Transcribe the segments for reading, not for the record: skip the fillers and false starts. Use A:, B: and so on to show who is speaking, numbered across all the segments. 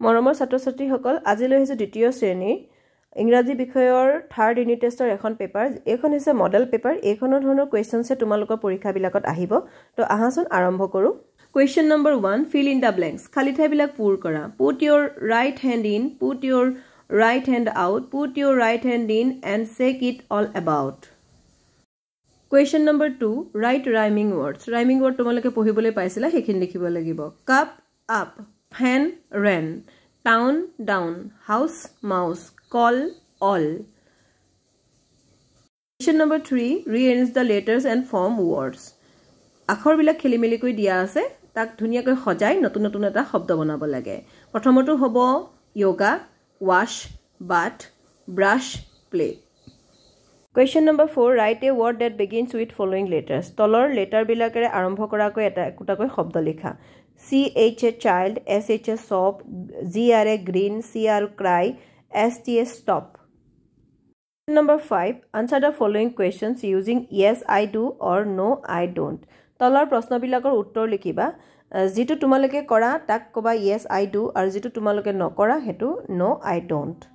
A: মৰমৰ ছাত্ৰ-ছাত্ৰীসকল আজিলৈ হৈছে দ্বিতীয় শ্ৰেণীৰ ইংৰাজী বিষয়ৰ থাৰ্ড ইউনিট টেষ্টৰ এখন পেপাৰ এইখন হৈছে মডেল পেপাৰ এইখনৰ ধৰণৰ কোৱেশ্চনছে তোমালোকৰ পৰীক্ষাবিলাকত আহিব তো আহাচোন আৰম্ভ কৰো question number 1 fill in the blanks খালি ঠাইবিলাক পূৰ কৰা put your right hand in put your right hand out put your right hand in and shake it all about question number 2 write rhyming word তোমালোকে পঢ়িবলৈ পাইছিলা হেখিনি লিখিব লাগিব cup up fan ran town down house mouse call all question number 3 rearrange the letters and form words আখৰ বিলাক খেলিমেলি কৈ দিয়া আছে তাক ধুনিয়াকৈ সজাই নতুন নতুন এটা শব্দ বনাব লাগে প্ৰথমটো হ'ব yoga wash bath brush play question number 4 write a word that begins with following letters তলৰ লেটাৰ বিলাকেৰে আৰম্ভ কৰাকৈ এটা একোটাকৈ শব্দ লিখা C H a child S H a shop G R a green C R cry S T a stop number 5 answer the following questions using yes I do or no I don't তলৰ প্ৰশ্নবিলাকৰ উত্তৰ লিখিবা যেটো তোমালোকে কৰা তাক কবা yes I do আৰু যেটো তোমালোকে নকৰা হেতু no I don't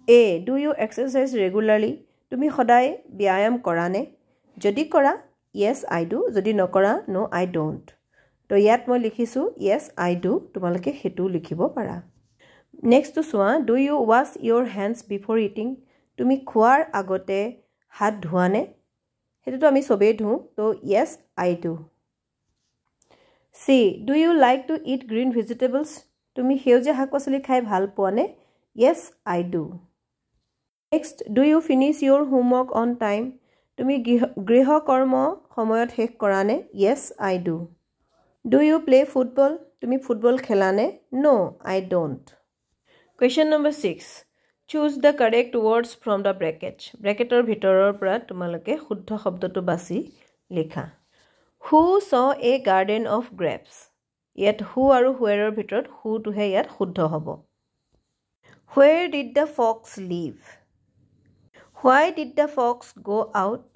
A: A do you exercise regularly তুমি সদায় ব্যায়াম কৰা নে যদি কৰা yes I do যদি নকৰা no I don't তো ইয়াত মই লিখিছো yes I do তোমালোকে হেতু লিখিব পাৰা নেক্সট টু সোৱা do you wash your hands before eating তুমি খোৱাৰ আগতে হাত ধোৱা নে হেতু আমি সবে ধু তো yes I do C do you like to eat green vegetables তুমি হেউজীয়া শাক-পাচলি খাই ভাল পোৱা নে yes I do next do you finish your homework on time তুমি গৃহ কৰ্ম সময়ত শেষ কৰা নে yes I do do you play football তুমি ফুটবল খেলা নে no I don't question number 6 choose the correct words from the bracketor ভিতৰৰ পৰা তোমালোকে শুদ্ধ শব্দটো বাছি লিখা who saw a garden of grapes ইয়াত who আৰু where ৰ ভিতৰত who টোহে ইয়াত শুদ্ধ হ'ব where did the fox live why did the fox go out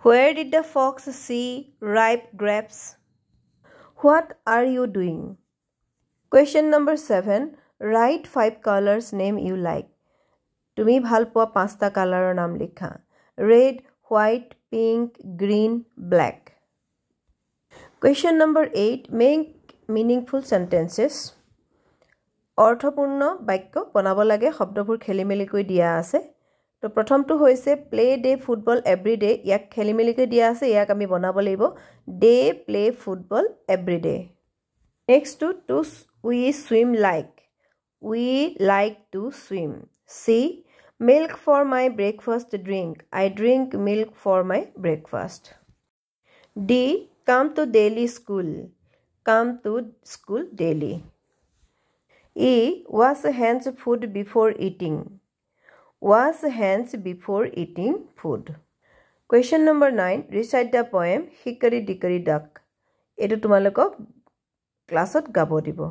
A: where did the fox see ripe grapes what are you doing question number 7 write 5 colors name you like তুমি ভাল পোৱা পাঁচটা কালাৰৰ নাম লিখা red white pink green black question number 8 make meaningful sentences অৰ্থপূৰ্ণ বাক্য বনাব লাগে শব্দবোৰ খেলিমেলি কৈ দিয়া আছে তো প্ৰথমটো হৈছে play day football every day ইয়াক খেলিমেলি কৈ দিয়া আছে ইয়াক আমি বনাব লাগিব day play football every day next to we swim like we like to swim C milk for my breakfast drink I drink milk for my breakfast D come to daily school daily E wash hands food before eating wash hands before eating food question number 9 recite the poem hickory dickory dock etu tumalok classot gabo dibo